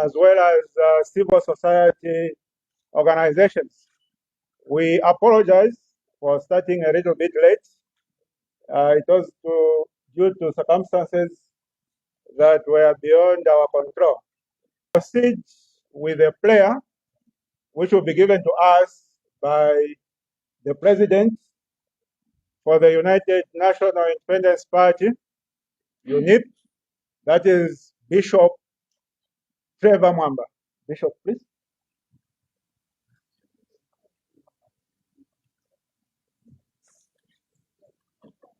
as well as civil society organizations. We apologize for starting a little bit late. It was due to circumstances that were beyond our control. Proceed with a prayer which will be given to us by the President for the United National Independence Party, UNIP, that is Bishop Trevor Mwamba. Bishop, please.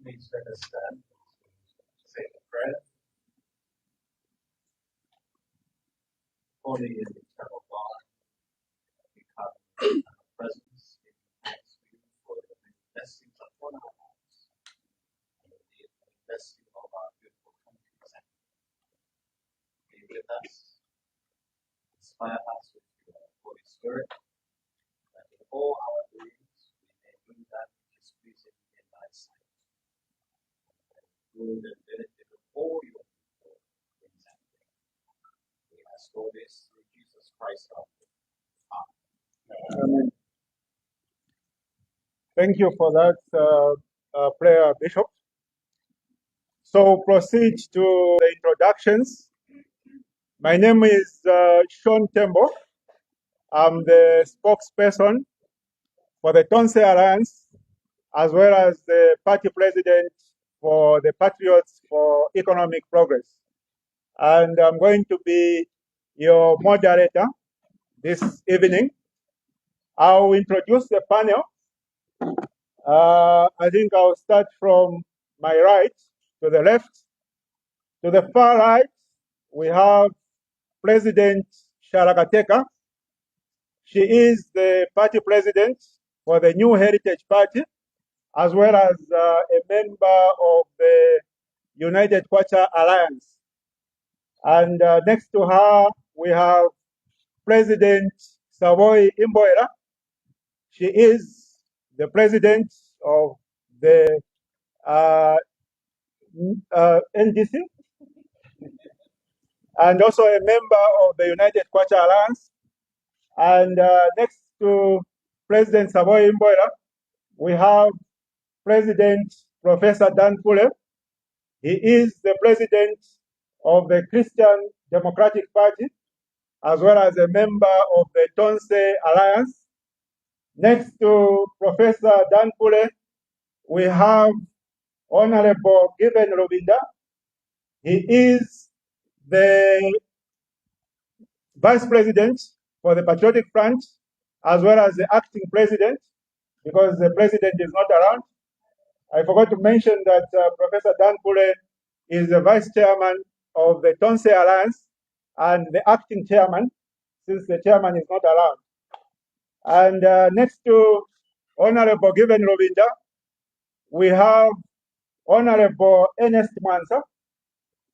Please let us stand. Say the prayer. Holy and eternal God, we come in your presence, giving thanks to you for the many blessings upon our lives, and the blessing of our beautiful country, Zambia. Be with us, inspire us with your Holy Spirit, that in all our doings we may do that which is pleasing in thy sight, and good and benefit of all your people in Zambia. We ask all this through Jesus Christ our Lord. Amen. Thank you for that prayer, Bishop. So proceed to the introductions. My name is Sean Tembo. I'm the spokesperson for the Tonse Alliance, as well as the party president for the Patriots for Economic Progress. And I'm going to be your moderator this evening. I'll introduce the panel. I think I'll start from my right to the left. To the far right, we have President Sharagateka. She is the party president for the New Heritage Party, as well as a member of the United Kwacha Alliance. And next to her, we have President Savoy Imboera. She is the president of the NDC and also a member of the United Kwacha Alliance. And next to President Savoy Imboera, we have President Professor Dan Pule. He is the president of the Christian Democratic Party, as well as a member of the Tonse Alliance. Next to Professor Dan Pule, we have Honorable Given Robinda. He is the vice president for the Patriotic Front, as well as the acting president, because the president is not around. I forgot to mention that Professor Dan Pule is the vice chairman of the Tonse Alliance and the acting chairman, since the chairman is not around. And next to Honorable Given Robinda, we have Honorable Ernest Mansa,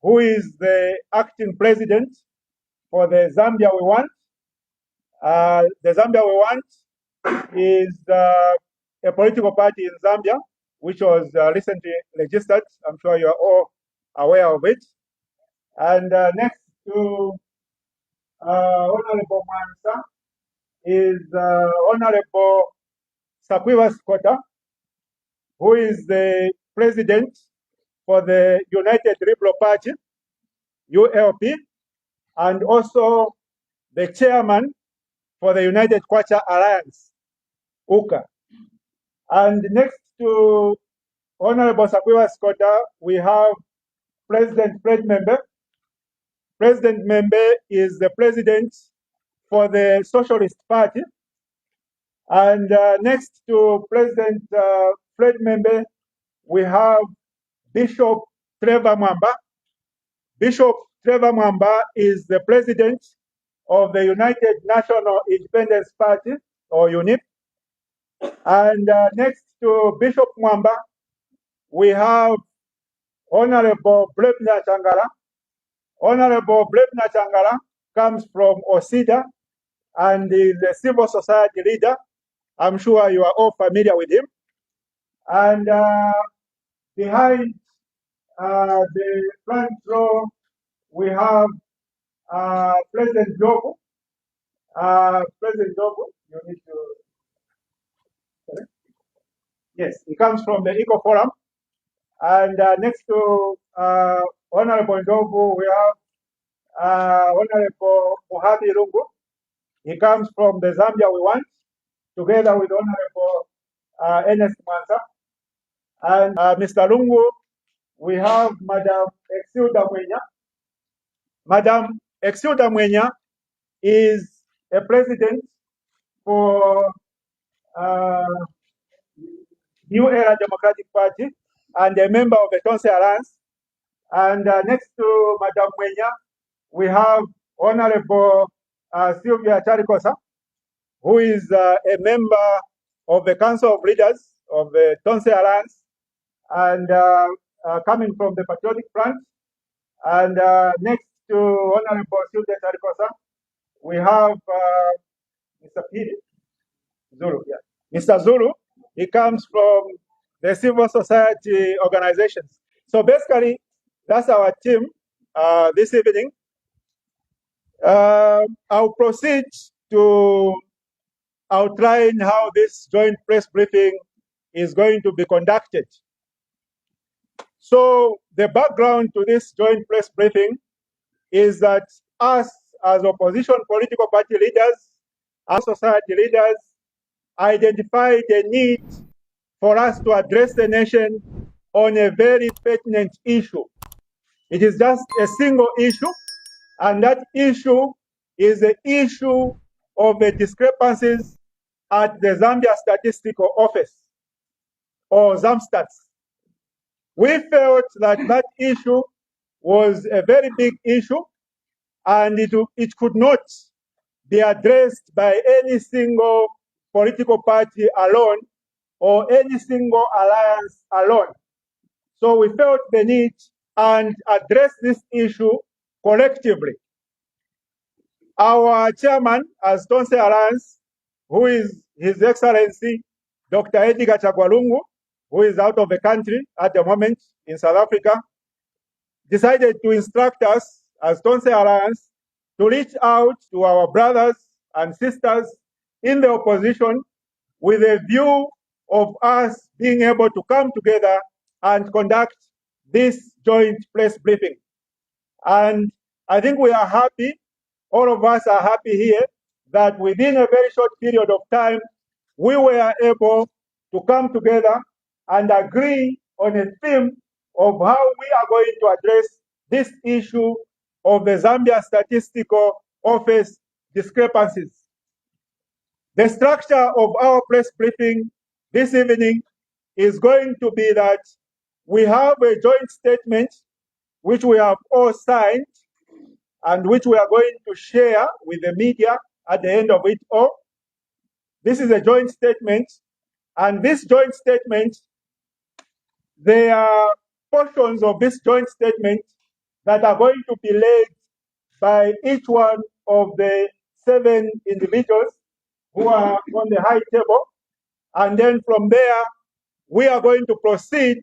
who is the acting president for the Zambia We Want. The Zambia We Want is a political party in Zambia, which was recently registered. I'm sure you are all aware of it. And next to Honorable Mansa is Honorable Sakwiwa Skota, who is the president for the United Liberal Party, ULP, and also the chairman for the United Kwacha Alliance, UKA. And next to Honorable Sakwiwa Skota, we have President Fred Membe. President Membe is the president for the Socialist Party. And next to President Fred Membe, we have Bishop Trevor Mwamba. Bishop Trevor Mwamba is the president of the United National Independence Party, or UNIP. And next to Bishop Mwamba, we have Honorable Blebna Changala. Honorable Blebna Changala comes from OSIDA and is a civil society leader. I'm sure you are all familiar with him. And behind the front row, we have President Jobu. President Jobu, you need to. Yes, he comes from the Eco Forum. And next to Honorable Jobu, we have Honorable Muhabi Lungu. He comes from the Zambia we want, together with Honorable Ernest Mwanza. And Mr. Lungu, we have Madam Exilda Mwenya. Madam Exilda Mwenya is a president for New Era Democratic Party and a member of the Tonse Alliance. And next to Madam Mwenya, we have Honorable Sylvia Charikosa, who is a member of the Council of Leaders of the Tonse Alliance and coming from the Patriotic Front. And next to Honorable Sylvia Charikosa, we have Mr. Pidi Zulu. Yeah. Mr. Zulu, he comes from the civil society organizations. So basically, that's our team this evening. I'll proceed to outline how this joint press briefing is going to be conducted. So the background to this joint press briefing is that us as opposition political party leaders, as society leaders, identified a need for us to address the nation on a very pertinent issue. It is just a single issue, and that issue is the issue of the discrepancies at the Zambia Statistical Office, or ZAMSTATS. We felt that that issue was a very big issue, and it could not be addressed by any single political party alone or any single alliance alone. So we felt the need and address this issue collectively. Our chairman, as Tonse Alliance, who is His Excellency Dr. Edgar Chagwalungu, who is out of the country at the moment in South Africa, decided to instruct us as Tonse Alliance to reach out to our brothers and sisters in the opposition with a view of us being able to come together and conduct this joint press briefing. And I think we are happy, all of us are happy here, that within a very short period of time, we were able to come together and agree on a theme of how we are going to address this issue of the Zambia Statistical Office discrepancies. The structure of our press briefing this evening is going to be that we have a joint statement which we have all signed and which we are going to share with the media at the end of it all. This is a joint statement, and this joint statement, there are portions of this joint statement that are going to be led by each one of the 7 individuals who are on the high table. And then from there, we are going to proceed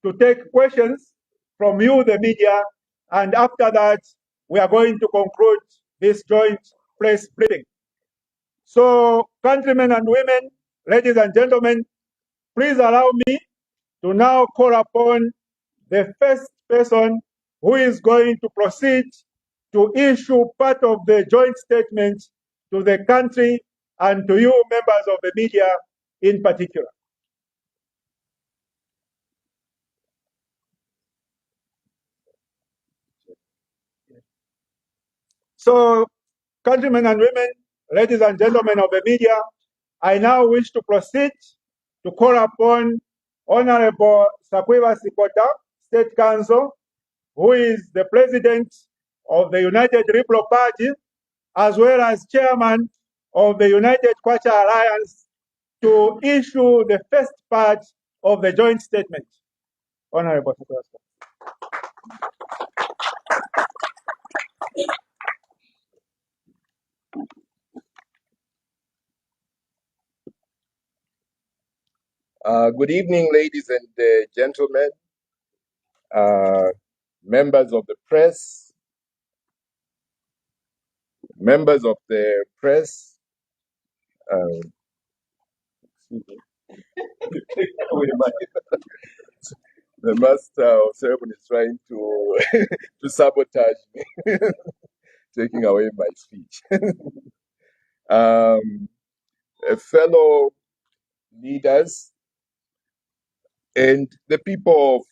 to take questions from you, the media, and after that, we are going to conclude this joint press briefing. So, countrymen and women, ladies and gentlemen, please allow me to now call upon the first person who is going to proceed to issue part of the joint statement to the country and to you members of the media in particular. So, countrymen and women, ladies and gentlemen of the media, I now wish to proceed to call upon Honorable Sakwiba Sikota, State Council, who is the President of the United Liberal Party, as well as Chairman of the United Kwacha Alliance, to issue the first part of the joint statement. Honorable Sakwiba. Good evening, ladies and gentlemen, members of the press, members of the press, excuse me. The master of ceremony is trying to to sabotage me, taking away my speech. Fellow leaders and the people of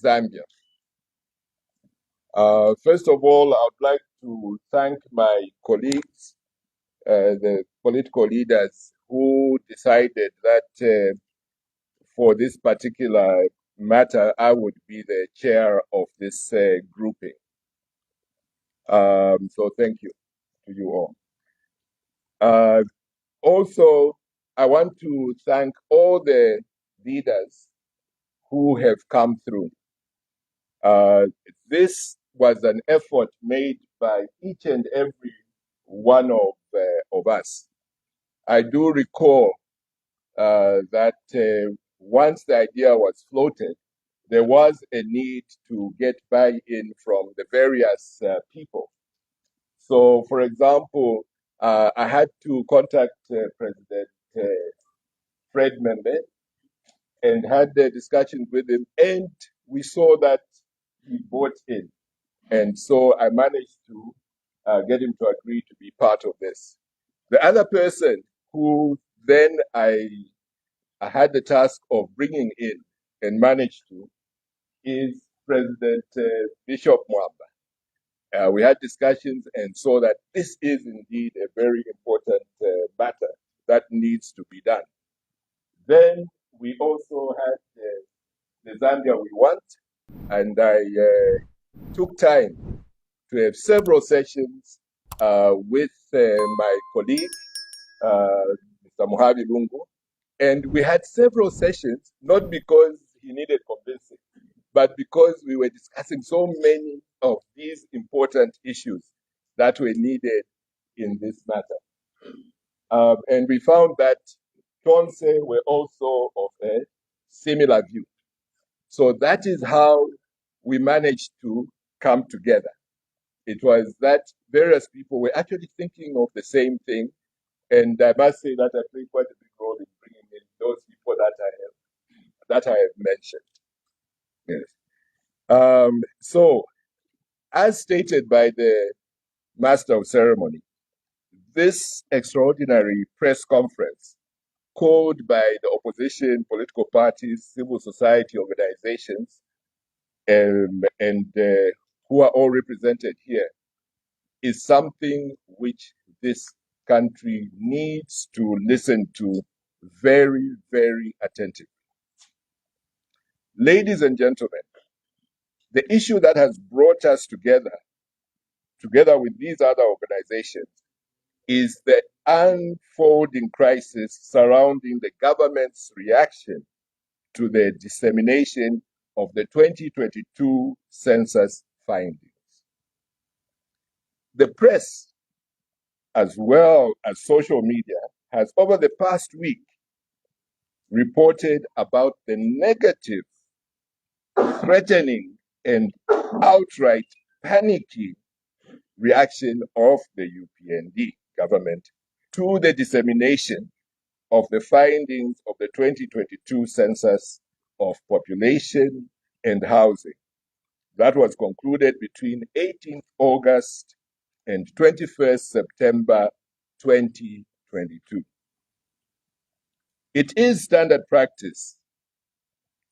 Zambia. First of all, I would like to thank my colleagues, the political leaders who decided that for this particular matter, I would be the chair of this grouping. So thank you to you all. Also, I want to thank all the leaders who have come through. This was an effort made by each and every one of us. I do recall that once the idea was floated, there was a need to get buy-in from the various people. So, for example, I had to contact President Fred Membe and had the discussions with him, and we saw that he bought in. And so I managed to get him to agree to be part of this. The other person who then I had the task of bringing in and managed to is President Bishop Mwamba. We had discussions and saw that this is indeed a very important matter that needs to be done. Then we also had the Zambia we want, and I took time to have several sessions with my colleague, Mr. Mohavi Lungu, and we had several sessions, not because he needed convincing, but because we were discussing so many of these important issues that were needed in this matter. And we found that Tonse were also of a similar view. So that is how we managed to come together. It was that various people were actually thinking of the same thing. And I must say that I played quite a big role in bringing in those people that I have mentioned. Yes. So, as stated by the Master of Ceremony, this extraordinary press conference called by the opposition, political parties, civil society organizations, and who are all represented here, is something which this country needs to listen to very, very attentively. Ladies and gentlemen, the issue that has brought us together with these other organizations, is the unfolding crisis surrounding the government's reaction to the dissemination of the 2022 census findings. The press, as well as social media, has over the past week reported about the negative, threatening, and outright panicky reaction of the UPND government to the dissemination of the findings of the 2022 census of population and housing that was concluded between 18th August and 21st September 2022. It is standard practice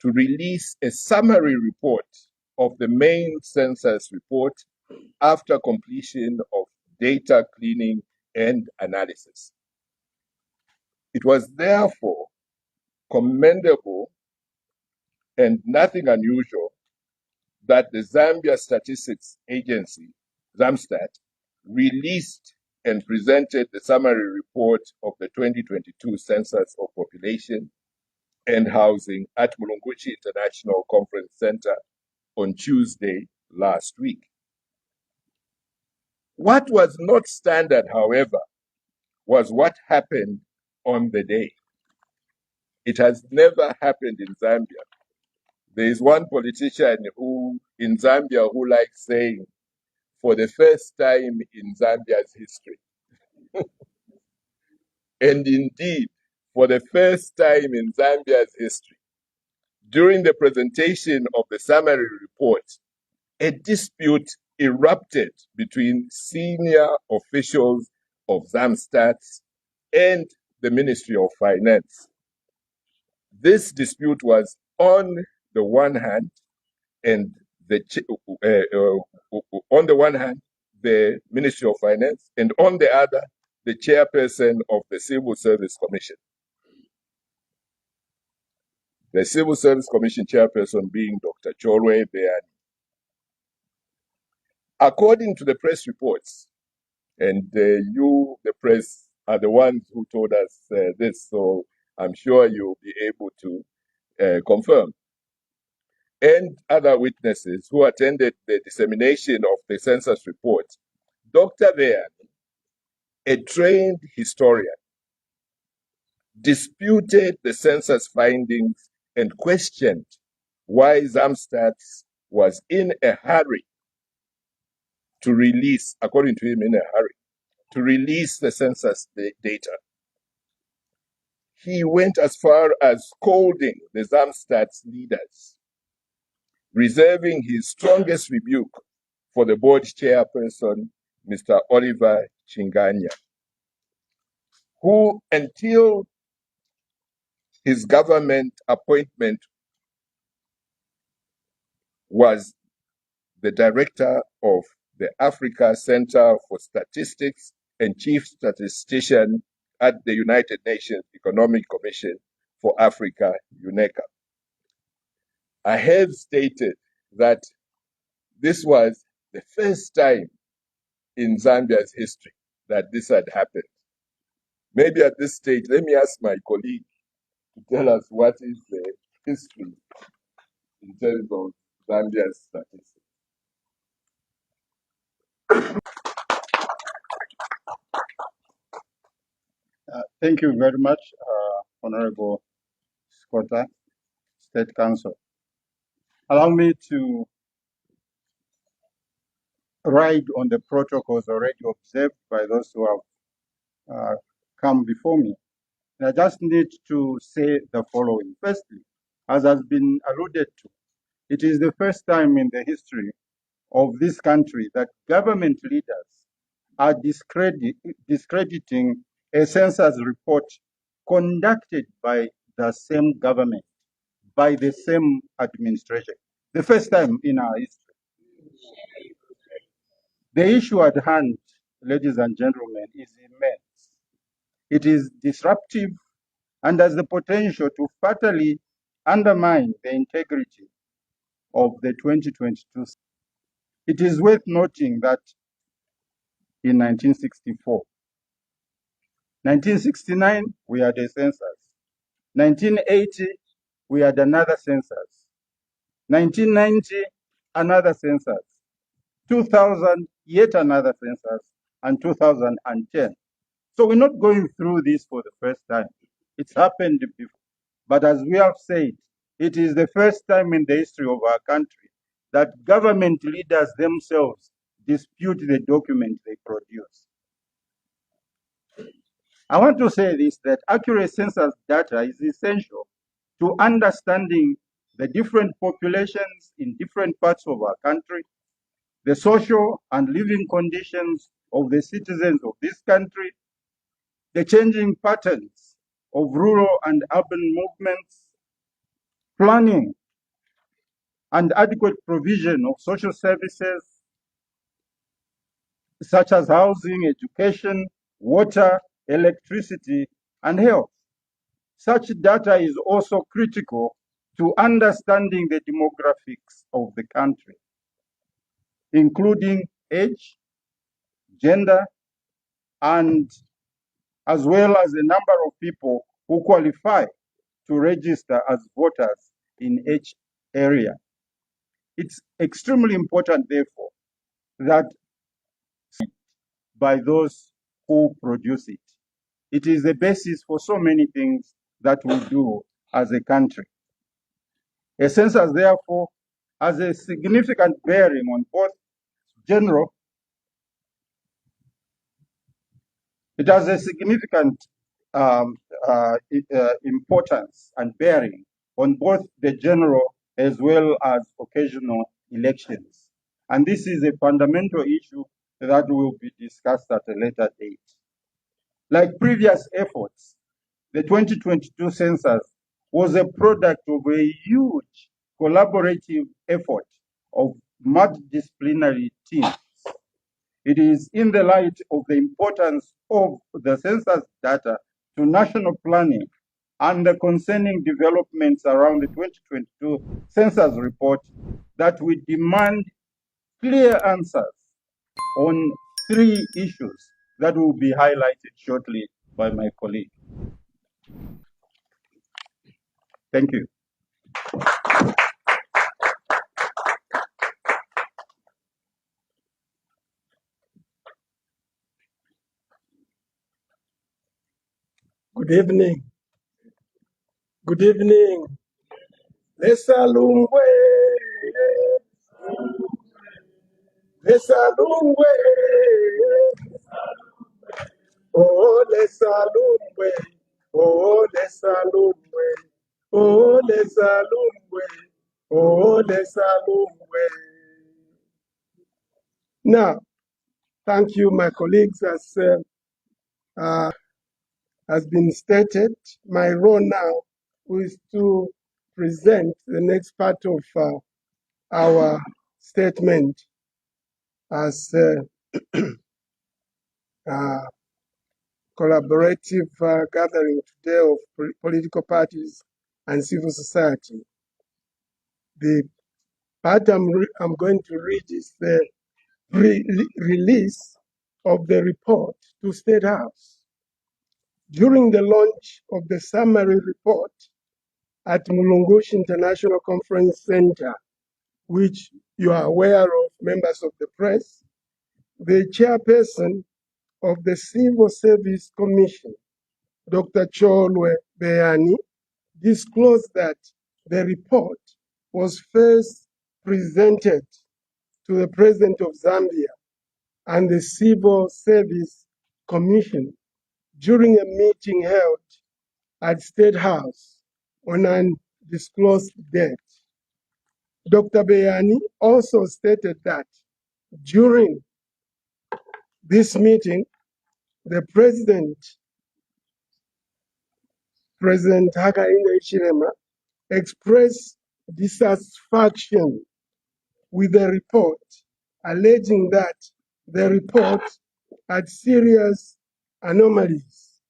to release a summary report of the main census report after completion of data cleaning and analysis. It was therefore commendable and nothing unusual that the Zambia Statistics Agency, ZAMSTAT, released and presented the summary report of the 2022 Census of Population and Housing at Mulunguchi International Conference Center on Tuesday last week. What was not standard, however, was what happened on the day. It has never happened in Zambia. There is one politician in Zambia who likes saying, for the first time in Zambia's history. And indeed, for the first time in Zambia's history, during the presentation of the summary report, a dispute erupted between senior officials of Zamstats and the Ministry of Finance. This dispute was on the one hand, and on the one hand, the Ministry of Finance, and on the other, the chairperson of the Civil Service Commission. The Civil Service Commission chairperson being Dr. Cholwe Beani. According to the press reports, and you, the press, are the ones who told us this, so I'm sure you'll be able to confirm. And other witnesses who attended the dissemination of the census report, Dr. Beani, a trained historian, disputed the census findings and questioned why Zamstats was in a hurry to release, according to him, in a hurry, to release the census data. He went as far as scolding the Zamstats leaders, reserving his strongest rebuke for the board chairperson, Mr. Oliver Chinganya, who, until his government appointment, was the director of the Africa Center for Statistics and chief statistician at the United Nations Economic Commission for Africa, UNECA. I have stated that this was the first time in Zambia's history that this had happened. Maybe at this stage, let me ask my colleague to tell us what is the history in terms of Zambia's statistics. Thank you very much, Honorable Scotta, State Council. Allow me to ride on the protocols already observed by those who have come before me. And I just need to say the following. Firstly, as has been alluded to, it is the first time in the history of this country that government leaders are discrediting a census report conducted by the same government, by the same administration. The first time in our history. The issue at hand, ladies and gentlemen, is immense. It is disruptive and has the potential to fatally undermine the integrity of the 2022. It is worth noting that in 1964, 1969, we had a census. 1980, we had another census. 1990, another census. 2000, yet another census, and 2010. So we're not going through this for the first time. It's happened before. But as we have said, it is the first time in the history of our country that government leaders themselves dispute the document they produce. I want to say this, that accurate census data is essential to understanding the different populations in different parts of our country, the social and living conditions of the citizens of this country, the changing patterns of rural and urban movements, planning and adequate provision of social services such as housing, education, water, electricity, and health. Such data is also critical to understanding the demographics of the country, including age, gender, and as well as the number of people who qualify to register as voters in each area. It's extremely important, therefore, that by those who produce it. It is the basis for so many things that we do as a country. A census, therefore, has a significant bearing on both general It has a significant importance and bearing on both the general as well as occasional elections. And this is a fundamental issue that will be discussed at a later date. Like previous efforts, the 2022 census was a product of a huge collaborative effort of multidisciplinary teams. It is in the light of the importance of the census data to national planning and the concerning developments around the 2022 census report that we demand clear answers on 3 issues that will be highlighted shortly by my colleague. Thank you. Good evening. Good evening. Lesalungwe. Lesalungwe. Oh, lesalungwe. Oh, lesalungwe. Oh, lesalungwe. Oh, lesalungwe. Now, thank you, my colleagues. As has been stated, my role now is to present the next part of our statement as collaborative gathering today of political parties and civil society. The part I'm going to read is the release of the report to State House. During the launch of the summary report at Mulungushi International Conference Center, which you are aware of, members of the press, the chairperson of the Civil Service Commission, Dr. Cholwe Beyani, disclosed that the report was first presented to the President of Zambia and the Civil Service Commission during a meeting held at State House on an undisclosed date. Dr. Beyani also stated that during this meeting, the President Hakainde Hichilema, expressed dissatisfaction with the report, alleging that the report had serious anomalies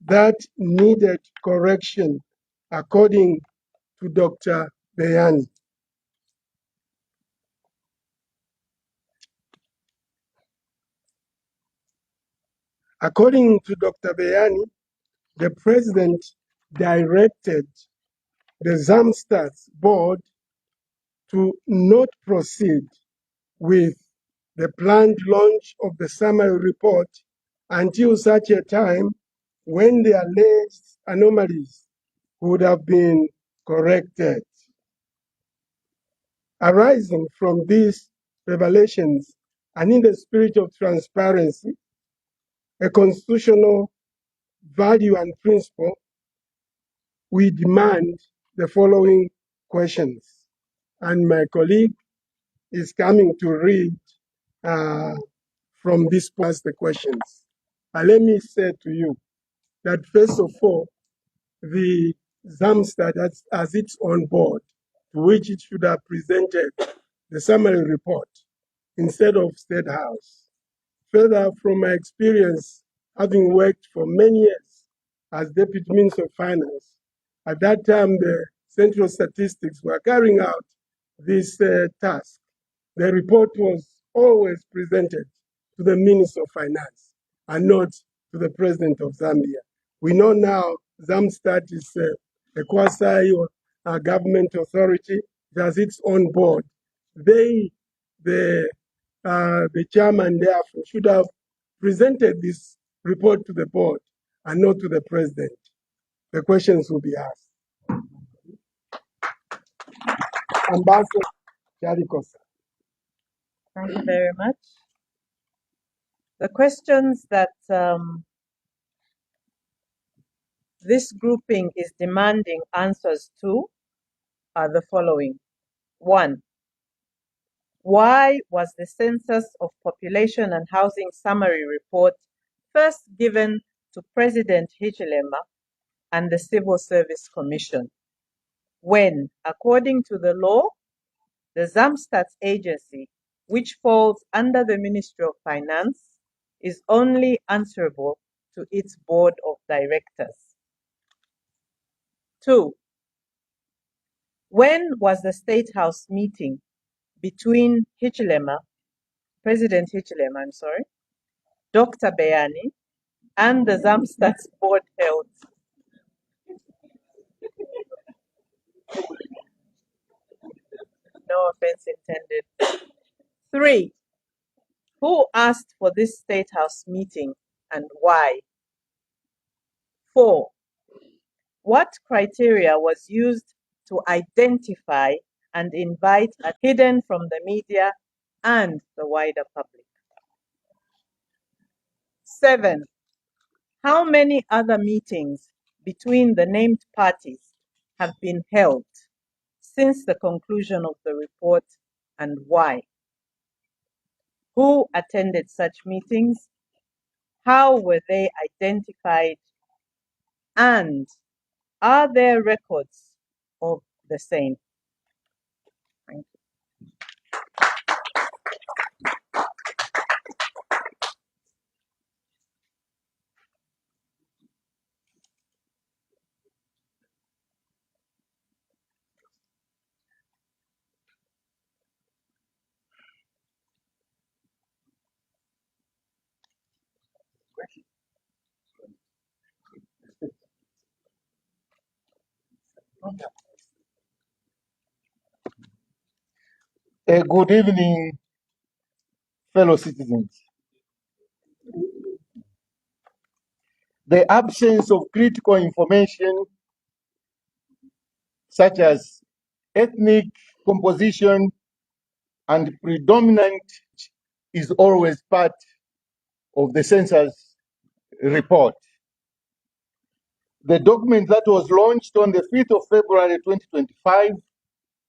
that needed correction, according to Dr. Beyani. According to Dr. Beyani, the President directed the Zamstats board to not proceed with the planned launch of the summary report until such a time when the alleged anomalies would have been corrected. Arising from these revelations and in the spirit of transparency, a constitutional value and principle, we demand the following questions. And my colleague is coming to read from this past the questions. Let me say to you that first of all, the ZAMSTAT has its own board, to which it should have presented the summary report instead of State House. Further, from my experience, having worked for many years as Deputy Minister of Finance, at that time the Central Statistics were carrying out this task. The report was always presented to the Minister of Finance and not to the President of Zambia. We know now ZAMSTAT is a quasi-government authority. It has its own board. The chairman, therefore, should have presented this report to the board and not to the President. The questions will be asked. Ambassador Charikosa. Thank you very much. The questions that this grouping is demanding answers to are the following. 1. Why was the Census of Population and Housing Summary Report first given to President Hichilema and the Civil Service Commission, when, according to the law, the Zamstats agency, which falls under the Ministry of Finance, is only answerable to its board of directors? 2. When was the State House meeting between President Hichilema, Dr. Bayani, and the Zamstats board held? No offense intended. 3. Who asked for this State House meeting and why? 4. What criteria was used to identify and invite hidden from the media and the wider public? 7. How many other meetings between the named parties have been held since the conclusion of the report and why? Who attended such meetings? How were they identified? And are there records of the same? Thank you. Good evening, fellow citizens. The absence of critical information such as ethnic composition and predominant is always part of the census report. The document that was launched on the 5th of February 2025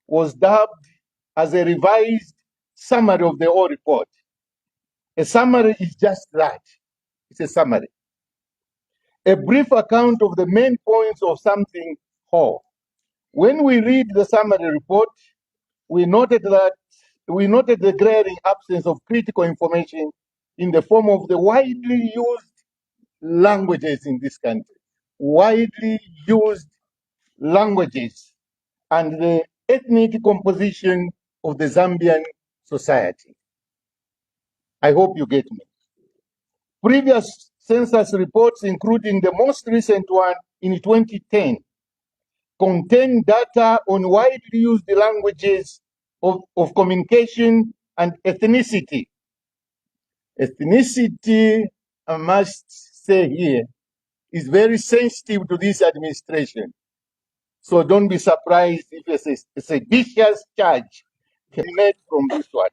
was dubbed as a revised summary of the whole report. A summary is just that. It's a summary. A brief account of the main points of something whole. When we read the summary report, we noted the glaring absence of critical information in the form of the widely used languages in this country. Widely used languages and the ethnic composition of the Zambian society. I hope you get me. Previous census reports, including the most recent one in 2010, contain data on widely used languages of communication and ethnicity. Ethnicity, I must say here, is very sensitive to this administration. So don't be surprised if it's a seditious charge made from this one.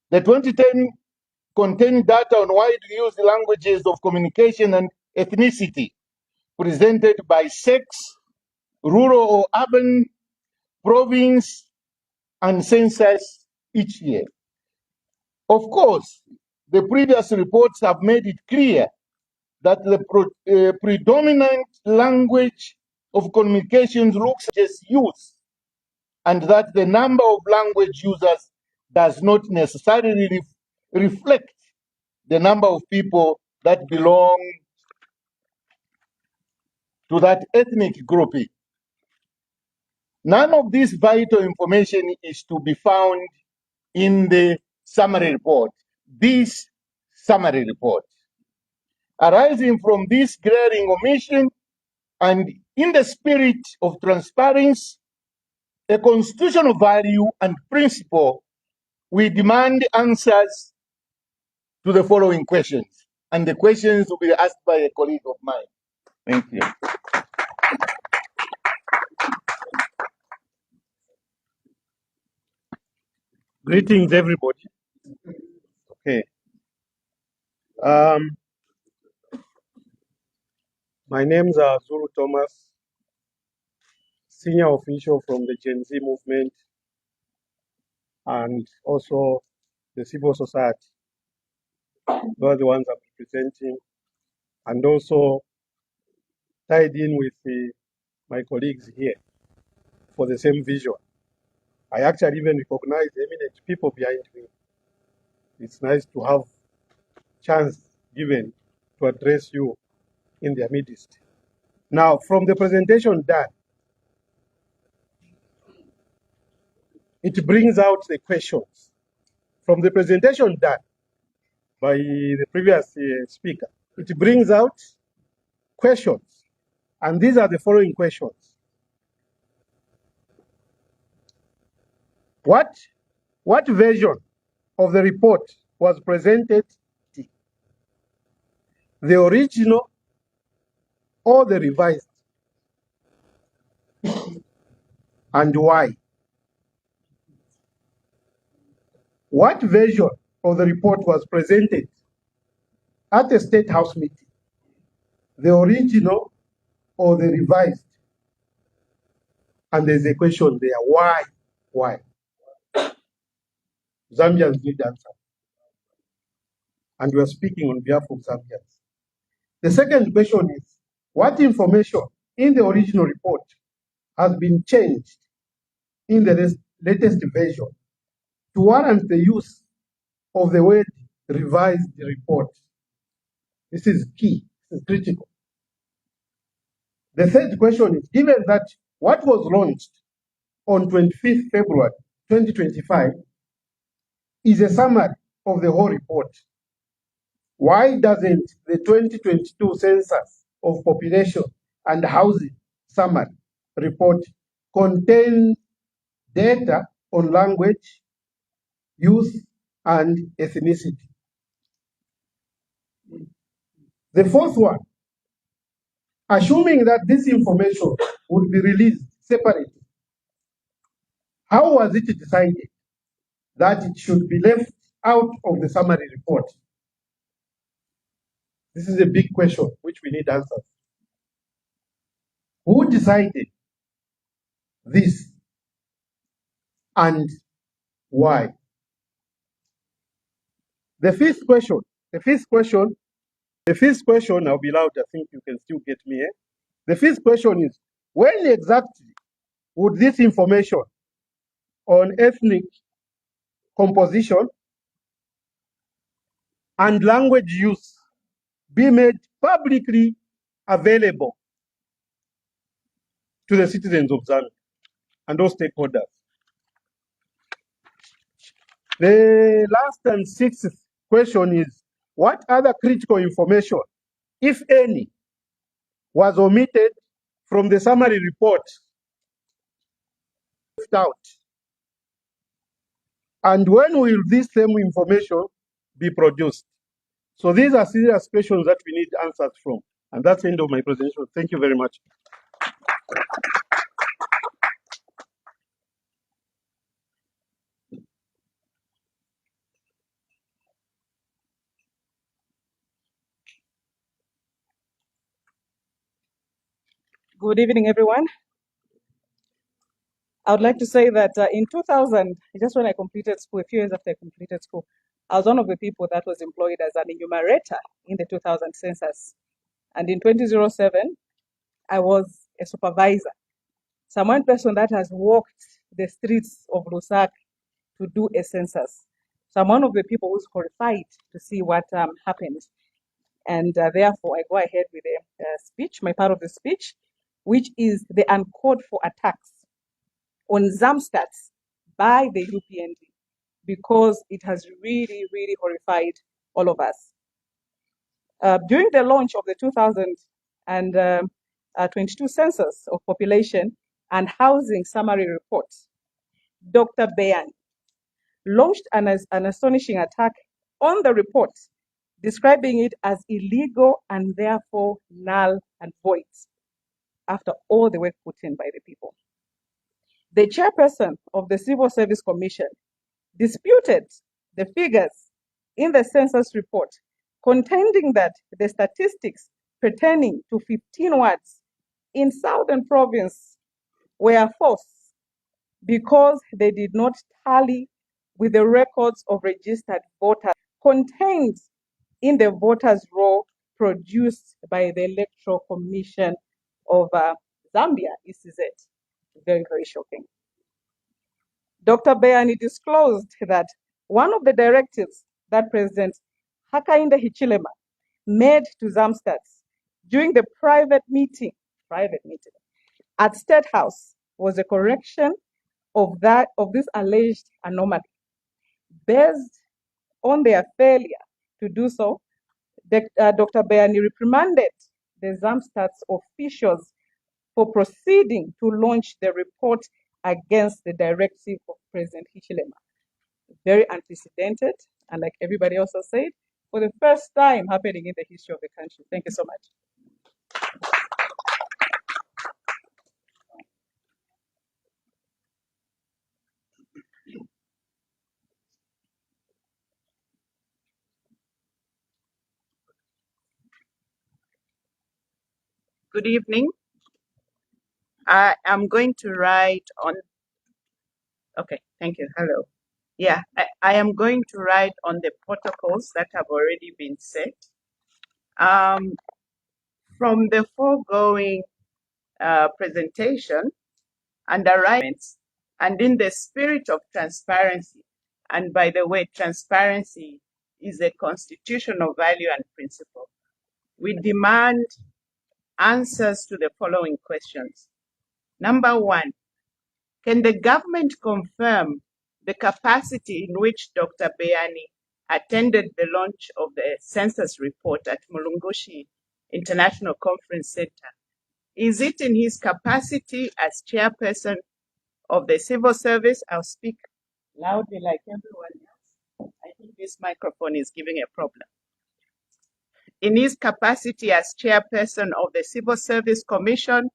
The 2010 contained data on widely used languages of communication and ethnicity, presented by sex, rural or urban, province, and census each year. Of course, the previous reports have made it clear that the predominant language of communications looks just use, and that the number of language users does not necessarily reflect the number of people that belong to that ethnic grouping. None of this vital information is to be found in the summary report. This summary report, arising from this glaring omission and in the spirit of transparency, a constitutional value and principle, we demand answers to the following questions. And the questions will be asked by a colleague of mine. Thank you. Greetings, everybody. Okay. My name's Zulu Thomas, senior official from the Gen Z movement and also the civil society. Those are the ones I'm representing, and also tied in with my colleagues here for the same vision. I actually even recognize eminent people behind me. It's nice to have chance given to address you in their midst. Now, from the presentation done, it brings out the questions. From the presentation done by the previous speaker, it brings out questions. And these are the following questions. What version of the report was presented? The original or the revised? And why? What version of the report was presented at the State House meeting? The original or the revised? And there's a question there, why? Why? Zambians need answer. And we're speaking on behalf of Zambians. The second question is, what information in the original report has been changed in the latest version to warrant the use of the word revised report? This is key, this is critical. The third question is, given that what was launched on 25th February 2025 is a summary of the whole report, why doesn't the 2022 census of population and housing summary report contain data on language, youth, and ethnicity? The fourth one, assuming that this information would be released separately, how was it decided that it should be left out of the summary report? This is a big question which we need answers. Who decided this and why? The fifth question, I'll be loud, I think you can still get me. The fifth question is, when exactly would this information on ethnic composition and language use be made publicly available to the citizens of Zambia and those stakeholders? The last and sixth question is, what other critical information, if any, was omitted from the summary report, left out? And when will this same information be produced? So these are serious questions that we need answers from. And that's the end of my presentation. Thank you very much. Good evening, everyone. I would like to say that in 2000, just when I completed school, a few years after I completed school, I was one of the people that was employed as an enumerator in the 2000 census. And in 2007, I was a supervisor. So I'm one person that has walked the streets of Lusaka to do a census. So I'm one of the people who's qualified to see what happens. And therefore, I go ahead with the speech, my part of the speech, which is the uncalled for attacks on Zamstats by the UPND, because it has really, really horrified all of us. During the launch of the 2022 census of population and housing summary report, Dr. Bayan launched an astonishing attack on the report, describing it as illegal and therefore null and void after all the work put in by the people. The chairperson of the Civil Service Commission disputed the figures in the census report, contending that the statistics pertaining to 15 wards in Southern Province were false because they did not tally with the records of registered voters contained in the voters' roll produced by the Electoral Commission of Zambia, ECZ. Very, very shocking. Dr. Beani disclosed that one of the directives that President Hakainde Hichilema made to Zamstats during the private meeting at State House was a correction of this alleged anomaly. Based on their failure to do so, Dr. Beani reprimanded the Zamstats officials for proceeding to launch the report against the directive of President Hichilema. Very unprecedented, and like everybody else has said, for the first time happening in the history of the country. Thank you so much. Good evening. I am going to write on, okay, thank you, hello. Yeah, I am going to write on the protocols that have already been set. From the foregoing presentation and arrangements, and in the spirit of transparency, and by the way, transparency is a constitutional value and principle, we demand answers to the following questions. Number one, can the government confirm the capacity in which Dr. Beani attended the launch of the census report at Mulungushi International Conference Center? Is it in his capacity as chairperson of the civil service? I'll speak loudly like everyone else. I think this microphone is giving a problem. In his capacity as chairperson of the Civil Service Commission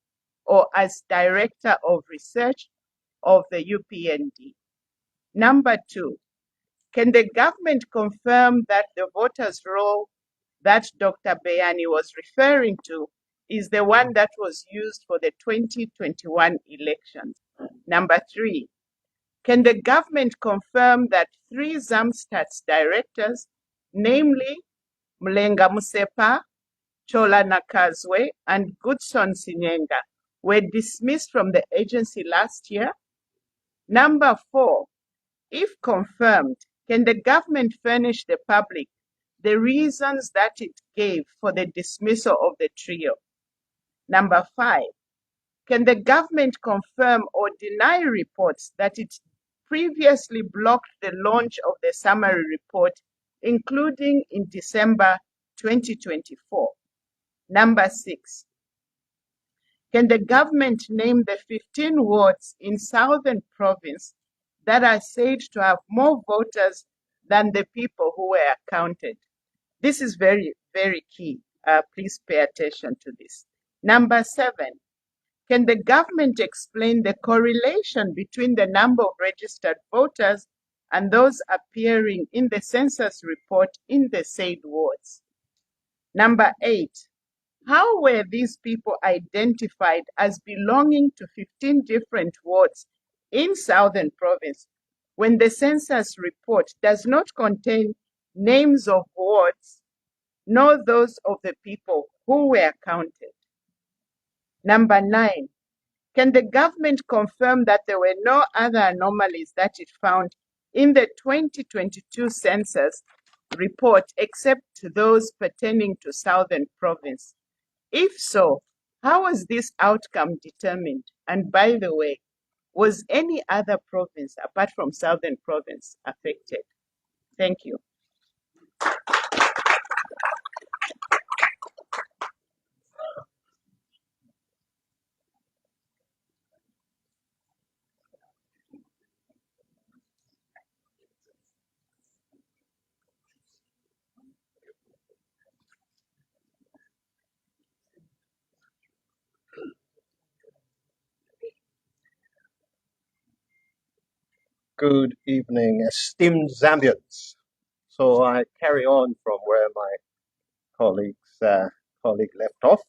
or as director of research of the UPND. Number two, can the government confirm that the voters' roll that Dr. Beani was referring to is the one that was used for the 2021 elections? Number three, can the government confirm that 3 Zamstats directors, namely Mlenga Musepa, Chola Nakazwe, and Goodson Sinyenga, were dismissed from the agency last year? Number four, if confirmed, can the government furnish the public the reasons that it gave for the dismissal of the trio? Number five, can the government confirm or deny reports that it previously blocked the launch of the summary report, including in December 2024? Number six, can the government name the 15 wards in Southern Province that are said to have more voters than the people who were counted? This is very, very key. Please pay attention to this. Number seven, can the government explain the correlation between the number of registered voters and those appearing in the census report in the said wards? Number eight, how were these people identified as belonging to 15 different wards in Southern Province when the census report does not contain names of wards nor those of the people who were counted? Number nine, can the government confirm that there were no other anomalies that it found in the 2022 census report except those pertaining to Southern Province? If so, how was this outcome determined? And by the way, was any other province apart from Southern Province affected? Thank you. Good evening, esteemed Zambians. So I carry on from where my colleague left off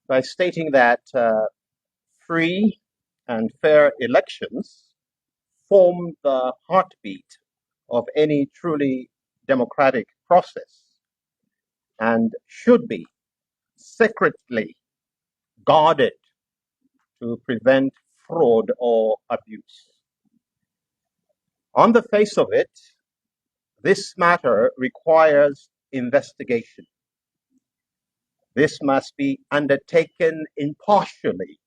by stating that free and fair elections form the heartbeat of any truly democratic process and should be secretly guarded to prevent fraud or abuse. On the face of it, this matter requires investigation. This must be undertaken impartially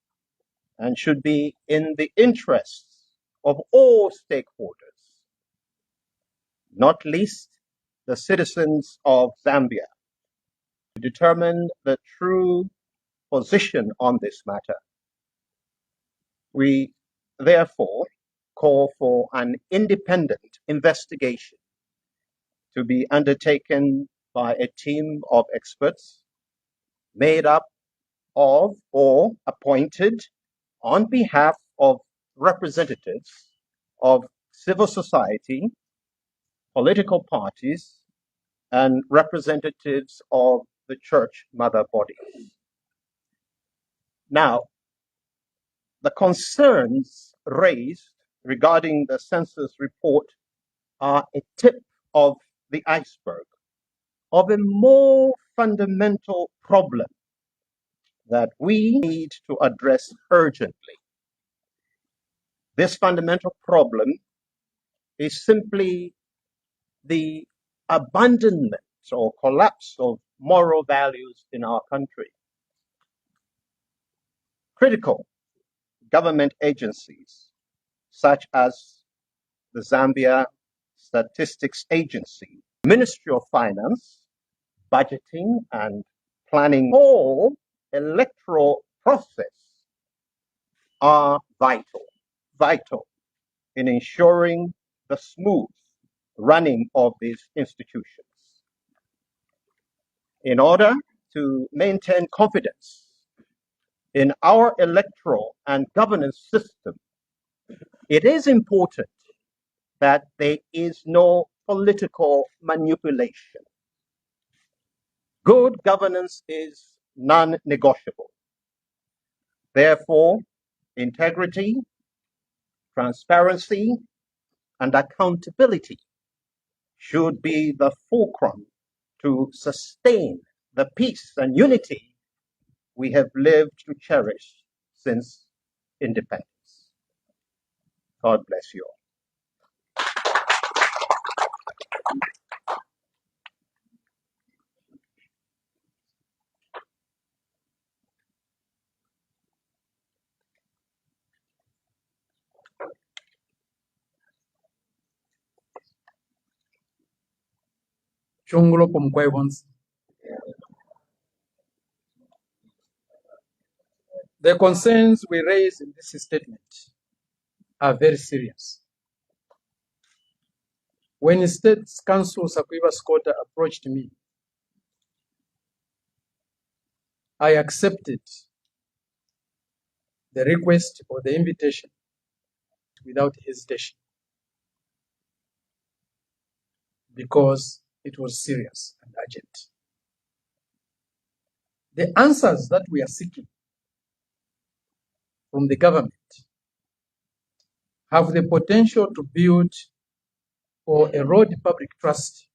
and should be in the interests of all stakeholders, not least the citizens of Zambia, to determine the true position on this matter. We therefore call for an independent investigation to be undertaken by a team of experts made up of or appointed on behalf of representatives of civil society, political parties, and representatives of the church mother body. Now, the concerns raised regarding the census report are a tip of the iceberg of a more fundamental problem that we need to address urgently. This fundamental problem is simply the abandonment or collapse of moral values in our country. Critical government agencies, such as the Zambia Statistics Agency, Ministry of Finance, Budgeting and Planning, whole electoral process are vital in ensuring the smooth running of these institutions. In order to maintain confidence in our electoral and governance system, it is important that there is no political manipulation. Good governance is non-negotiable. Therefore, integrity, transparency, and accountability should be the fulcrum to sustain the peace and unity we have lived to cherish since independence. God bless you all. The concerns we raise in this statement are very serious. When State Council Sakuiba Skota approached me, I accepted the request or the invitation without hesitation because it was serious and urgent. The answers that we are seeking from the government have the potential to build or erode public trust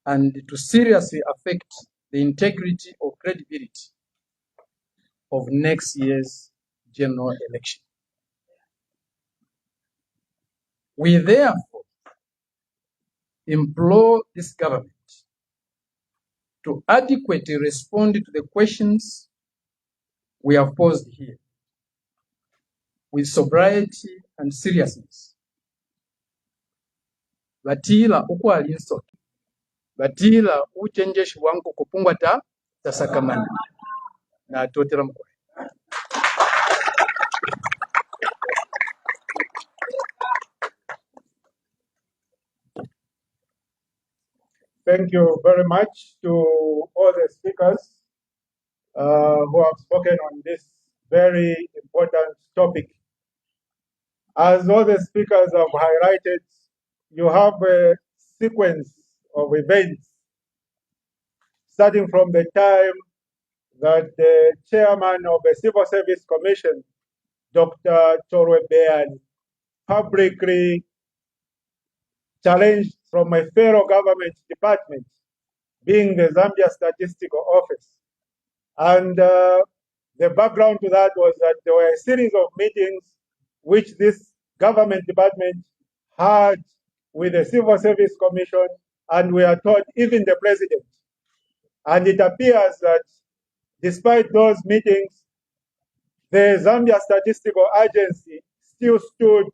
and to seriously affect the integrity or credibility of next year's general election. We therefore implore this government to adequately respond to the questions we have posed here with sobriety and seriousness. Batila ukwali insot. Batila uchenjeshi wangu kupungwata tasakamani. Na totera mkwe. Thank you very much to all the speakers who have spoken on this very important topic. As all the speakers have highlighted, you have a sequence of events starting from the time that the chairman of the Civil Service Commission, Dr. Chorwe Bean, publicly challenged from a federal government department, being the Zambia Statistical Office. And the background to that was that there were a series of meetings which this government department had with the Civil Service Commission, and we are told even the president. And it appears that despite those meetings, the Zambia Statistical Agency still stood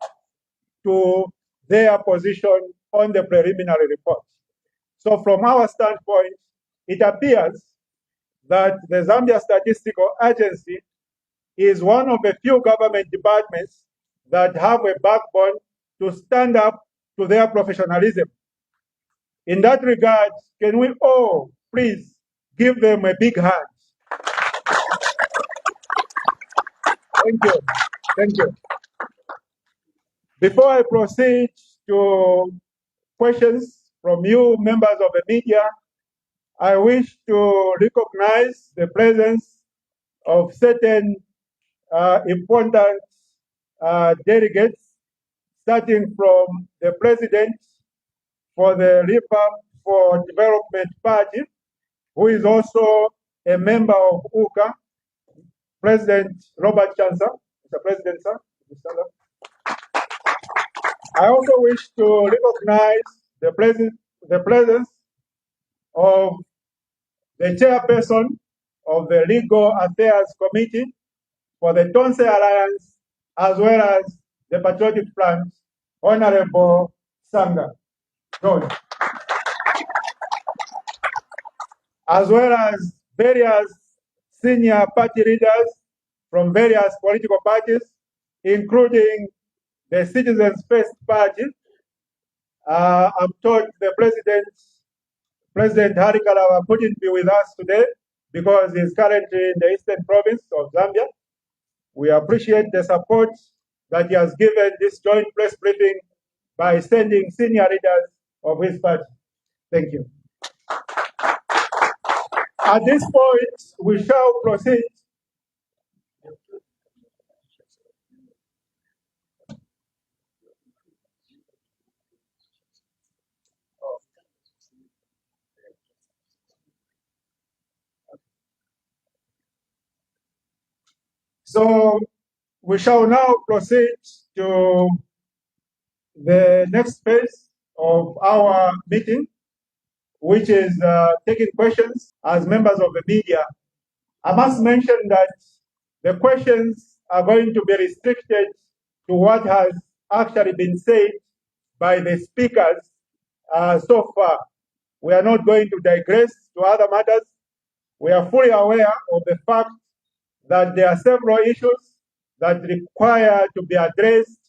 to their position on the preliminary report. So from our standpoint, it appears that the Zambia Statistical Agency is one of the few government departments that have a backbone to stand up to their professionalism. In that regard, can we all please give them a big hand? Thank you. Thank you. Before I proceed to questions from you, members of the media, I wish to recognize the presence of certain important delegates, starting from the president for the Reform for Development Party, who is also a member of UCA, President Robert Chansa. Mr. President, sir. I also wish to recognize the presence of the chairperson of the Legal Affairs Committee for the Tonse Alliance, as well as the Patriotic Front, Honorable Sanga George, as well as various senior party leaders from various political parties, including the Citizens First Party. I'm told the President Harikalawa couldn't be with us today because he's currently in the Eastern Province of Zambia. We appreciate the support that he has given this joint press briefing by sending senior leaders of his party. Thank you. At this point, we shall proceed. So we shall now proceed to the next phase of our meeting, which is taking questions as members of the media. I must mention that the questions are going to be restricted to what has actually been said by the speakers so far. We are not going to digress to other matters. We are fully aware of the fact that there are several issues that require to be addressed,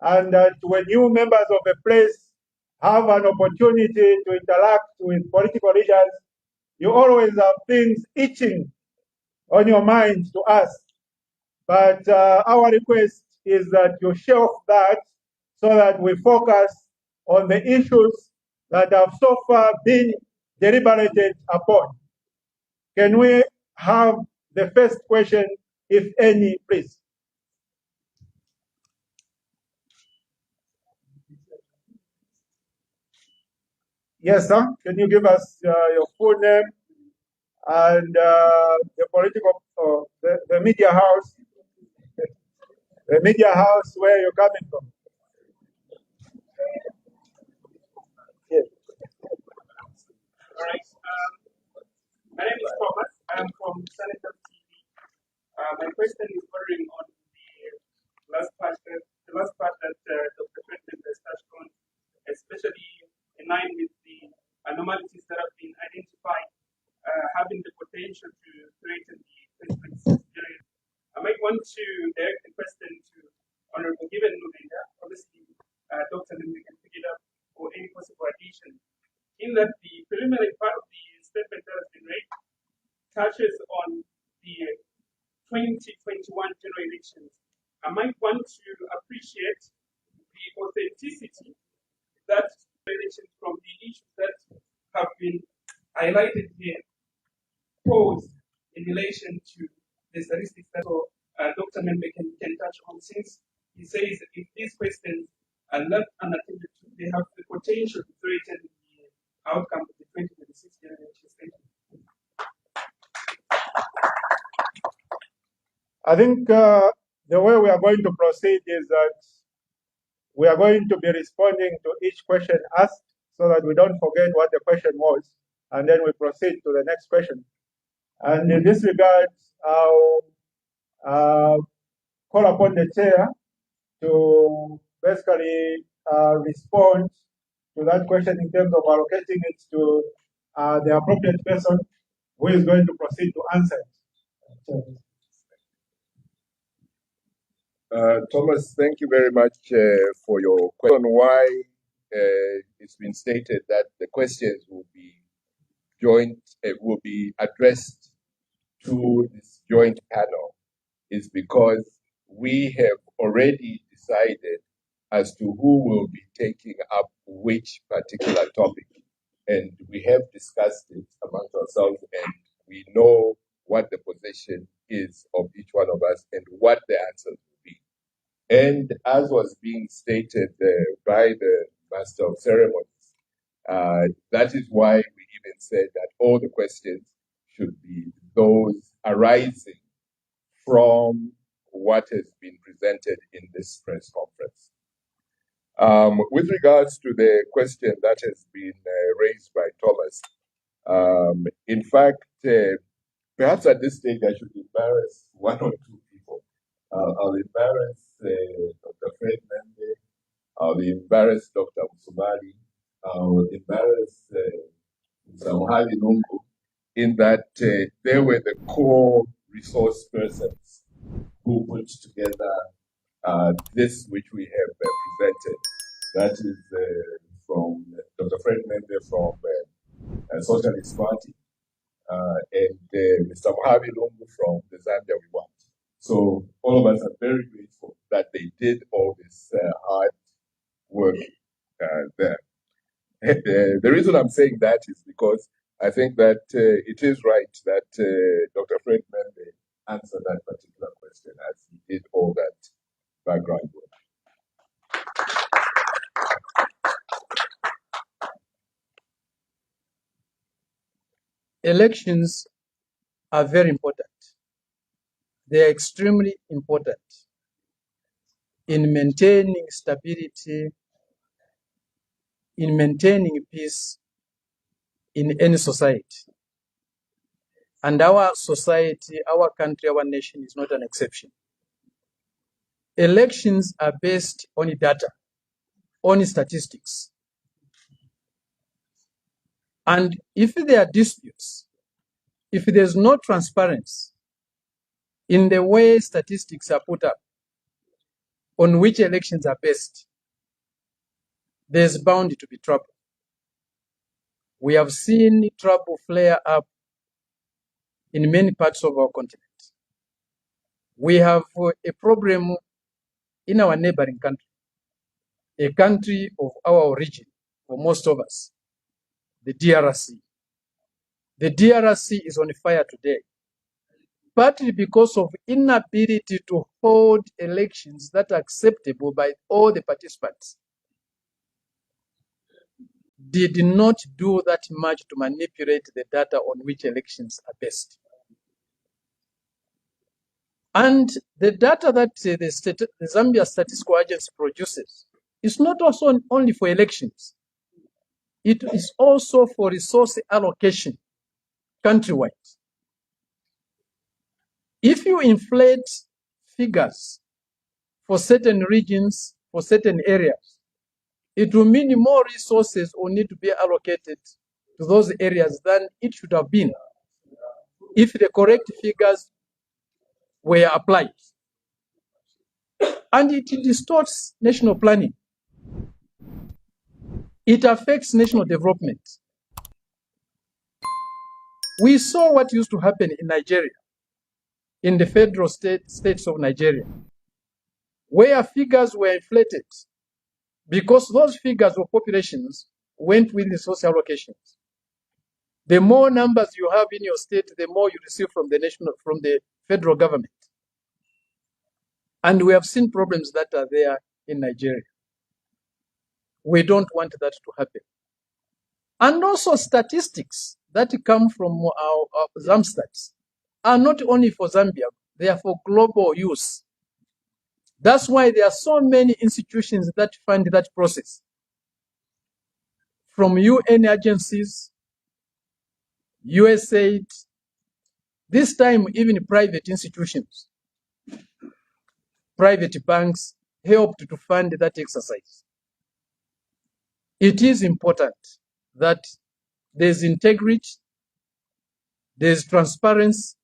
and that when you members of the press have an opportunity to interact with political leaders, you always have things itching on your mind to ask. But our request is that you shelf that so that we focus on the issues that have so far been deliberated upon. Can we have the first question, if any, please? Yes, sir. Can you give us your full name and the political, the media house, where you're coming from? Yes. All right. My name is Thomas. I'm from Senator TV. My question is bordering on the last part that Dr. President has touched on, especially in line with the anomalies that have been identified, having the potential to threaten the 2026 period. I might want to direct the question to Honorable Given Nulinda. Obviously, Dr. Nulinda can pick it up, or any possible addition. In that the preliminary part of the statement that has been read touches on the 2021 general elections I might want to appreciate the authenticity that relation from the issues that have been highlighted here, posed in relation to the statistics that Dr. Membe can touch on, since he says if these questions are left unattended to, they have the potential to threaten the outcome of the 2026 general elections. Thank you. I think the way we are going to proceed is that we are going to be responding to each question asked so that we don't forget what the question was, and then we proceed to the next question. And in this regard, I'll call upon the chair to basically respond to that question in terms of allocating it to the appropriate person who is going to proceed to answer it. Thomas, thank you very much for your question. Why it's been stated that the questions will be will be addressed to this joint panel is because we have already decided as to who will be taking up which particular topic, and we have discussed it amongst ourselves, and we know what the position is of each one of us and what the answers will be. And as was being stated by the Master of Ceremonies, that is why we even said that all the questions should be those arising from what has been presented in this press conference. With regards to the question that has been raised by Thomas, in fact, perhaps at this stage I should embarrass one or two people. I'll embarrass Dr. Fred Mende, I'll embarrass Dr. Musumali, I'll embarrass Mr. Mohali Lungu, in that they were the core resource persons who put together this which we have presented. That is from Dr. Fred Mende from Socialist Party and Mr. Mohali Lungu from the Zambia We Want. So all of us are very grateful that they did all this hard work there. The reason I'm saying that is because I think that it is right that Dr. Fred Mende answered that particular question as he did all that background work. Elections are very important. They are extremely important in maintaining stability, in maintaining peace in any society. And our society, our country, our nation is not an exception. Elections are based on data, on statistics. And if there are disputes, if there's no transparency in the way statistics are put up, on which elections are based, there's bound to be trouble. We have seen trouble flare up in many parts of our continent. We have a problem in our neighboring country, a country of our origin, for most of us, the DRC. The DRC is on fire today, partly because of inability to hold elections that are acceptable by all the participants. Did not do that much to manipulate the data on which elections are based. And the data that the Zambia Statistical Agency produces is not also only for elections. It is also for resource allocation countrywide. If you inflate figures for certain regions, for certain areas, it will mean more resources will need to be allocated to those areas than it should have been if the correct figures were applied. And it distorts national planning. It affects national development. We saw what used to happen in Nigeria, in the federal states of Nigeria. where figures were inflated because those figures of populations went with the source allocations. The more numbers you have in your state, the more you receive from the federal government. And we have seen problems that are there in Nigeria. We don't want that to happen. And also statistics that come from our Zamstats are not only for Zambia, they are for global use. That's why there are so many institutions that fund that process. From UN agencies, USAID, this time even private institutions, private banks helped to fund that exercise. It is important that there's integrity, there's transparency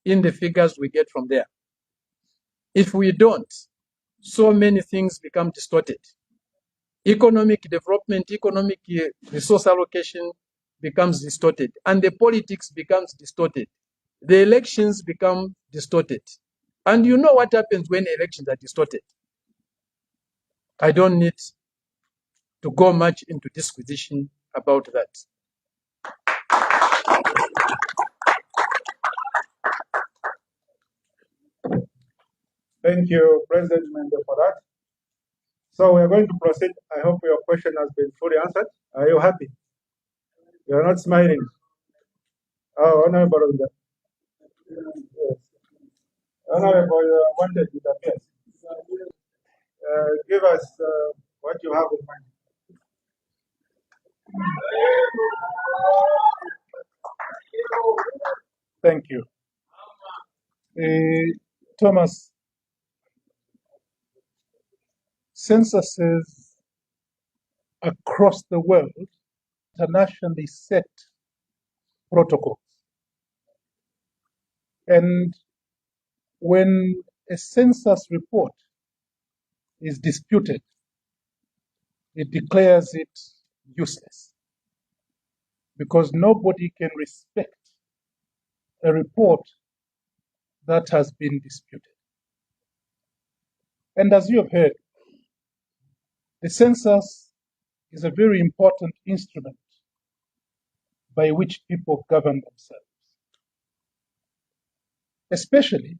in the figures we get from there. If we don't, so many things become distorted. Economic development, economic resource allocation becomes distorted, and the politics becomes distorted. The elections become distorted. And you know what happens when elections are distorted. I don't need to go much into disquisition about that. Thank you, President Mende, for that. So we're going to proceed. I hope your question has been fully answered. Are you happy? You're not smiling. Oh, Honorable. Yes. Honorable, wanted to appear. Give us what you have in mind. Thank you. Thomas, censuses across the world internationally set protocols. And when a census report is disputed, it declares it useless because nobody can respect a report that has been disputed. And as you have heard, the census is a very important instrument by which people govern themselves, especially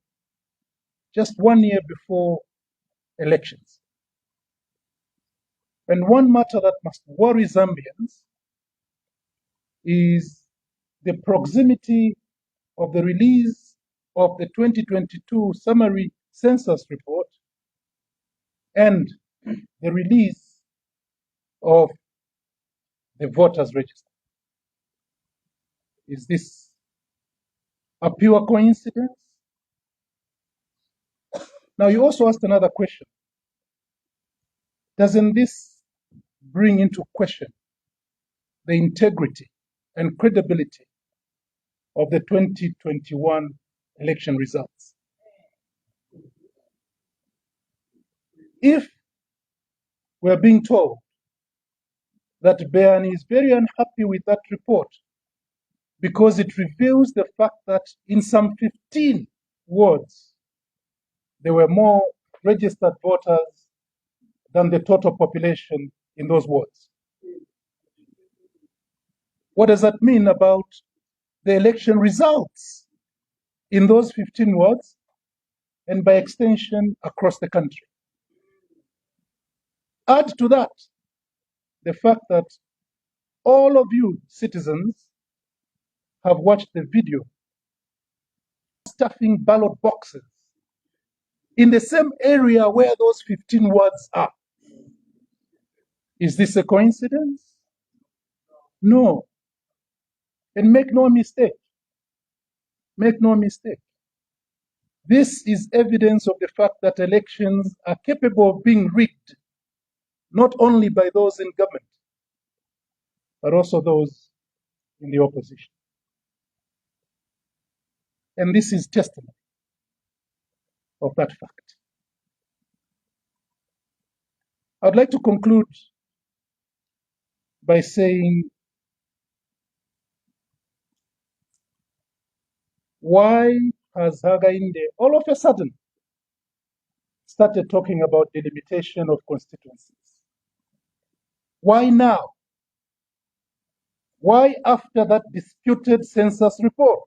just 1 year before elections. And one matter that must worry Zambians is the proximity of the release of the 2022 summary census report and the release of the voters register. Is this a pure coincidence? Now, you also asked another question. Doesn't this bring into question the integrity and credibility of the 2021 election results? If we're being told that Beani is very unhappy with that report because it reveals the fact that in some 15 wards, there were more registered voters than the total population in those wards. What does that mean about the election results in those 15 wards and by extension across the country? Add to that the fact that all of you citizens have watched the video stuffing ballot boxes in the same area where those 15 wards are. Is this a coincidence? No. And make no mistake, this is evidence of the fact that elections are capable of being rigged, not only by those in government, but also those in the opposition. And this is testimony of that fact. I'd like to conclude by saying, why has Hakainde all of a sudden started talking about delimitation of constituencies. Why now? Why after that disputed census report?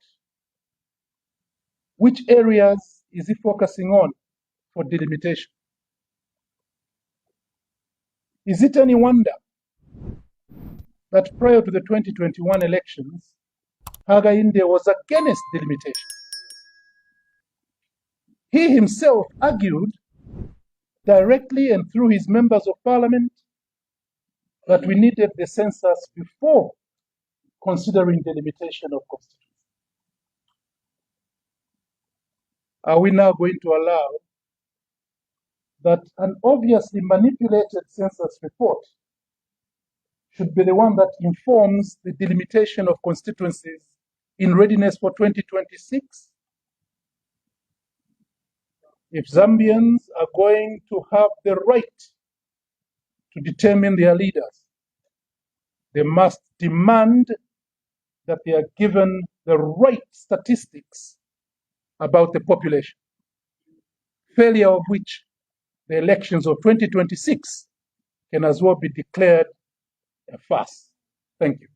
Which areas is he focusing on for delimitation? Is it any wonder that prior to the 2021 elections, Hakainde was against delimitation? He himself argued directly and through his members of parliament that we needed the census before considering delimitation of constituencies. Are we now going to allow that an obviously manipulated census report should be the one that informs the delimitation of constituencies in readiness for 2026? If Zambians are going to have the right to determine their leaders, they must demand that they are given the right statistics about the population, failure of which the elections of 2026 can as well be declared a farce. Thank you.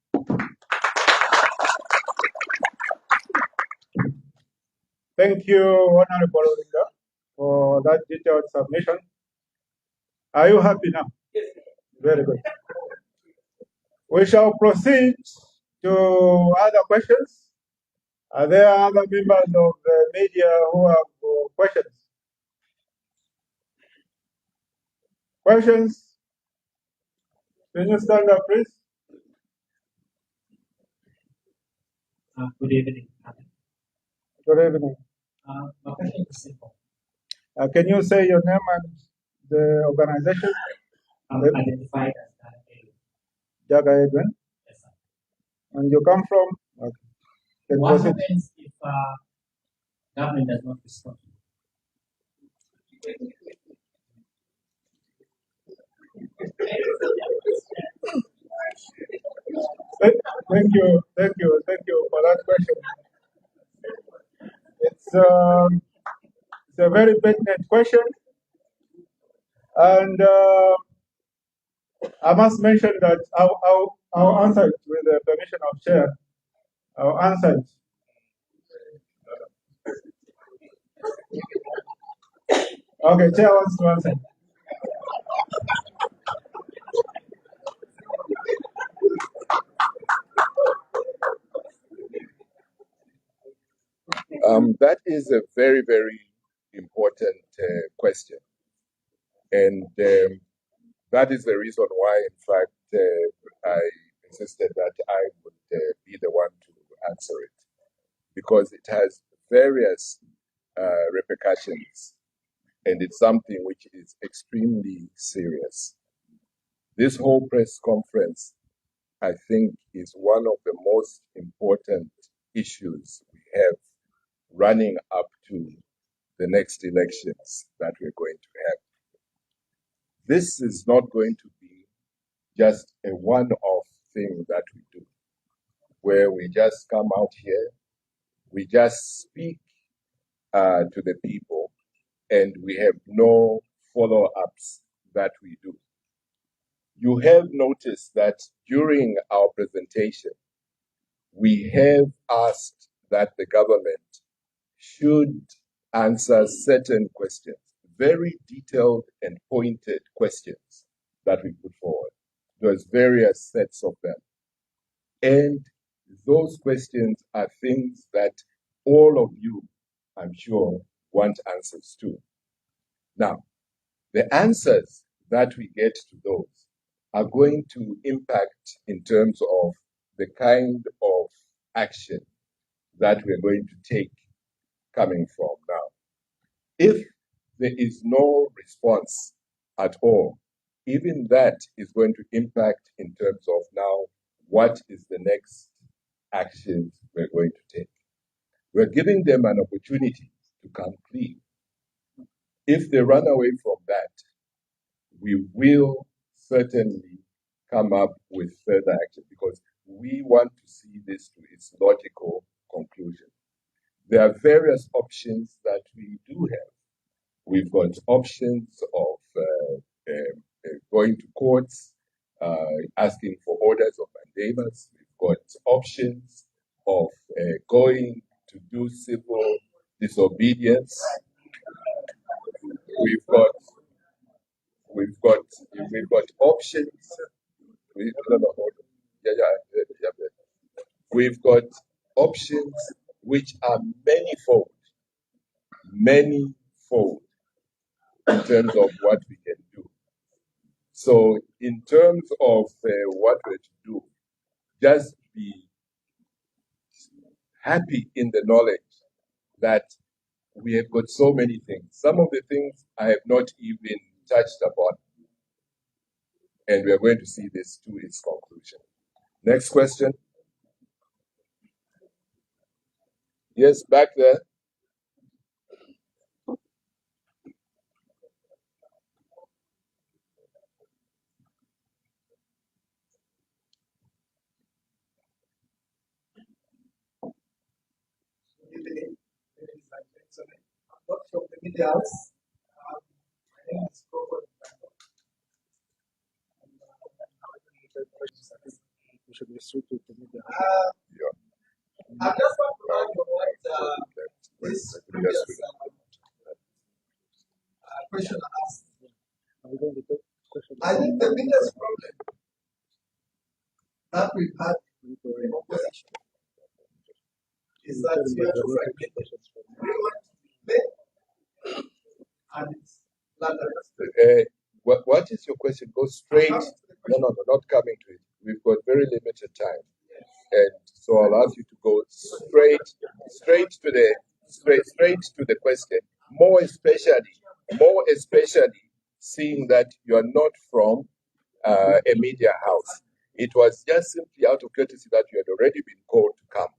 Thank you, Honorable Odinga, for that detailed submission. Are you happy now? Yes. Very good. We shall proceed to other questions. Are there other members of the media who have questions? Questions? Can you stand up, please? Good evening. Good evening. My question is simple. Can you say your name and the organization? I'm identified as Jaga Edwin. Yes, sir. And you come from? Okay. What happens if government does not respond? Thank you for that question. It's a very pertinent question, and I must mention that I'll answer it with the permission of Chair. I'll answer it. Okay, Chair wants to answer. That is a very, very important question. And that is the reason why, in fact, I insisted that I would be the one to answer it, because it has various repercussions, and it's something which is extremely serious. This whole press conference, I think, is one of the most important issues we have running up to the next elections that we're going to have. This is not going to be just a one-off thing that we do, where we just come out here, we just speak to the people, and we have no follow-ups that we do. You have noticed that during our presentation, we have asked that the government should answer certain questions, very detailed and pointed questions that we put forward. There's various sets of them. And those questions are things that all of you, I'm sure, want answers to. Now, the answers that we get to those are going to impact in terms of the kind of action that we're going to take coming from now. If there is no response at all, even that is going to impact in terms of now what is the next actions we're going to take. We're giving them an opportunity to come clean. If they run away from that, we will certainly come up with further action, because we want to see this to its logical conclusion. There are various options that we do have. We've got options of going to courts, asking for orders of mandamus. We've got options of going to do civil disobedience. We've got options. We've got options which are manyfold in terms of what we can do. So in terms of what we're to do, just be happy in the knowledge that we have got so many things. Some of the things I have not even touched upon. And we are going to see this to its conclusion. Next question. Yes, back there. Not from the media house. My name is Crawford. We should restrict it to media. I just want to add what this previous question asked. I think the biggest problem that we've had in opposition is that we are too fragmented. We want to be there, and it's What is your question? Go straight. No, not coming to it. We've got very limited time, and so I'll ask you to go straight to the question. More especially, seeing that you are not from a media house. It was just simply out of courtesy that you had already been called to come.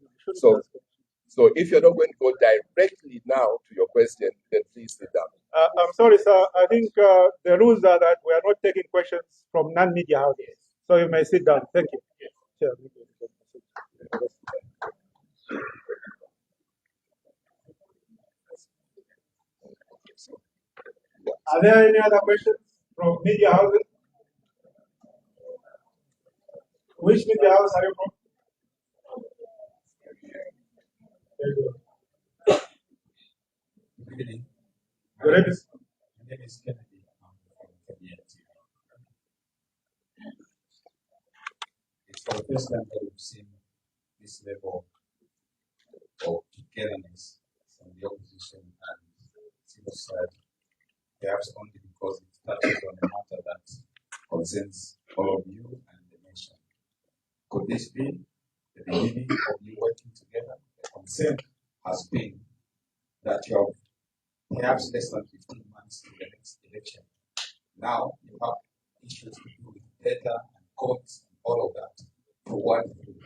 So if you're not going to go directly now to your question, then please sit down. I'm sorry, sir. I think the rules are that we are not taking questions from non-media houses. So you may sit down. Thank you. Sure. Are there any other questions from media houses? Which media house are you from? Good evening. Your name is? My name is Kennedy. I'm from Zambian. It's for the first time that we've seen this level of togetherness from the opposition and civil society, perhaps only because it touches on a matter that concerns all of you and the nation. Could this be the beginning of you working together? The concern has been that you have perhaps less than 15 months to the next election. Now you have issues to do with data and courts and all of that to work through.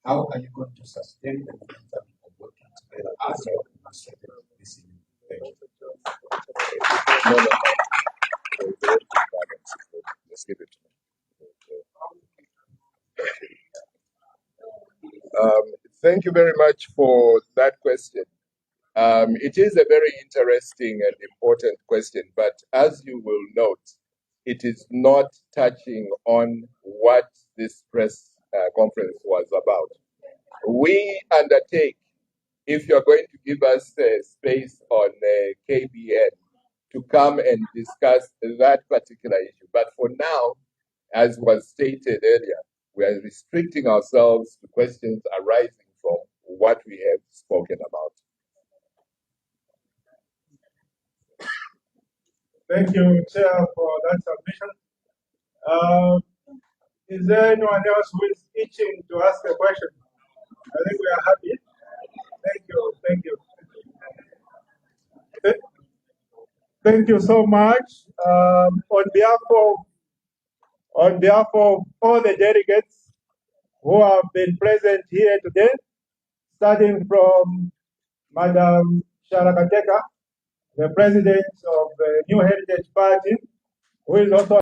How are you going to sustain the momentum of working together as you have demonstrated this evening? Thank you. Let's give it to me. Thank you very much for that question. It is a very interesting and important question, but as you will note, it is not touching on what this press conference was about. We undertake, if you're going to give us space on KBN to come and discuss that particular issue. But for now, as was stated earlier, we are restricting ourselves to questions arising from what we have spoken about. Thank you, Chair, for that submission. Is there anyone else who is itching to ask a question? I think we are happy. Thank you. Thank you so much. On behalf of all the delegates who have been present here today, starting from Madam Sharakateka, the President of the New Heritage Party, who is also